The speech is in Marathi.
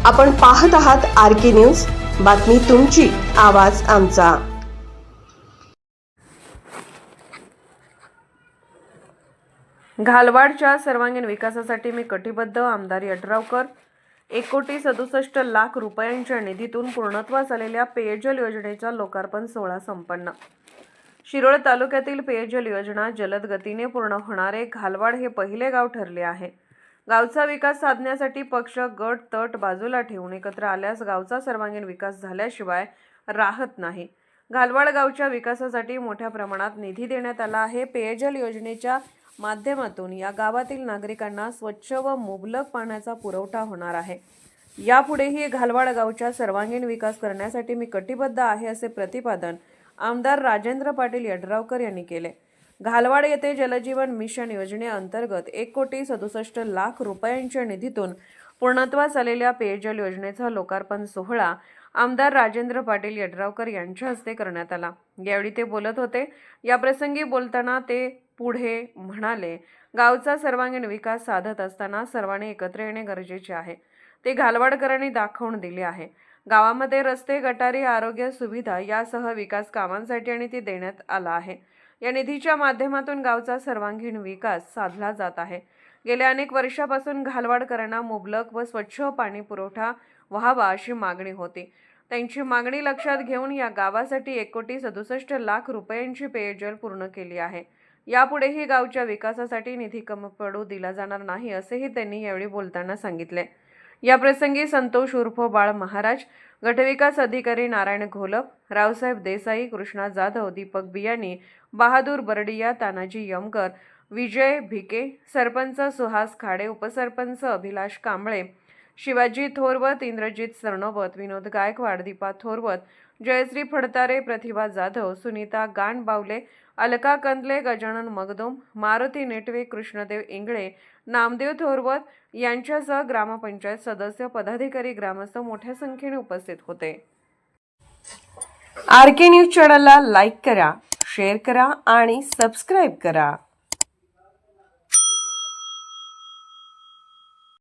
आपण पाहत आहात आर.के. न्यूज. बातमी तुमची, आवाज आमचा. घालवाडच्या सर्वांगीण विकासासाठी मी कटिबद्ध. आमदार यड्रावकर. 1,67,00,000 रुपयांच्या निधीतून पूर्णत्वास आलेल्या पेयजल योजनेचा लोकार्पण सोहळा संपन्न. शिरोळ तालुक्यातील पेयजल योजना जलद गतीने पूर्ण होणारे घालवाड हे पहिले गाव ठरले आहे. गावचा विकास साधण्यासाठी पक्ष, गट, तट बाजूला ठेवून एकत्र आल्यास गावचा सर्वांगीण विकास झाल्याशिवाय राहत नाही. घालवाड गावच्या विकासासाठी मोठ्या प्रमाणात निधी देण्यात आला आहे. पेयजल योजनेच्या माध्यमातून या गावातील नागरिकांना स्वच्छ व मुबलक पाण्याचा पुरवठा होणार आहे. यापुढेही घालवाड गावच्या सर्वांगीण विकास करण्यासाठी मी कटिबद्ध आहे, असे प्रतिपादन आमदार राजेंद्र पाटील यड्रावकर यांनी केले. घालवाड येथे जलजीवन मिशन योजनेअंतर्गत 1,67,00,000 रुपयांच्या निधीतून पूर्णत्वास आलेल्या पेयजल योजनेचा लोकार्पण सोहळा आमदार राजेंद्र पाटील यड्रावकर यांच्या हस्ते करण्यात आला. यावेळी ते बोलत होते. या प्रसंगी बोलताना ते पुढे म्हणाले, गावचा सर्वांगीण विकास साधत असताना सर्वांनी एकत्र येणे गरजेचे आहे. ते घालवाडकरांनी दाखवून दिले आहे. गावामध्ये रस्ते, गटारी, आरोग्य सुविधा यासह विकास कामांसाठी आणि ती देण्यात आला आहे. या निधीच्या माध्यमातून गावचा सर्वांगीण विकास साधला जात आहे. गेल्या अनेक वर्षापासून घालवाडकरांना मुबलक व स्वच्छ पाणी पुरवठा व्हावा अशी मागणी होती. त्यांची मागणी लक्षात घेऊन या गावासाठी 1,67,00,000 रुपयांची पेयजल पूर्ण केली आहे. यापुढेही गावच्या विकासासाठी निधी कमी पडू दिला जाणार नाही, असेही त्यांनी यावेळी बोलताना सांगितले. या प्रसंगी संतोष उर्फ बाळ महाराज, गटविकास अधिकारी नारायण घोलप, रावसाहेब देसाई, कृष्णा जाधव, दीपक बियाणी, बहादूर बरडिया, तानाजी यमकर, विजय भिके, सरपंच सुहास खाडे, उपसरपंच अभिलाष कांबळे, शिवाजी थोरवत, इंद्रजित सरनोबत, विनोद गायकवाड, दीपा थोरवत, जयश्री फडतारे, प्रतिभा जाधव, सुनीता गाणबावले, अलका कंदले, गजानन मगदुम, मारुती नेटवे, कृष्णदेव इंगळे, नामदेव थोरवत यांच्यासह ग्रामपंचायत सदस्य, पदाधिकारी, ग्रामस्थ मोठ्या संख्येने उपस्थित होते. आर.के. न्यूज चॅनलला लाईक करा, शेअर करा आणि सबस्क्राईब करा.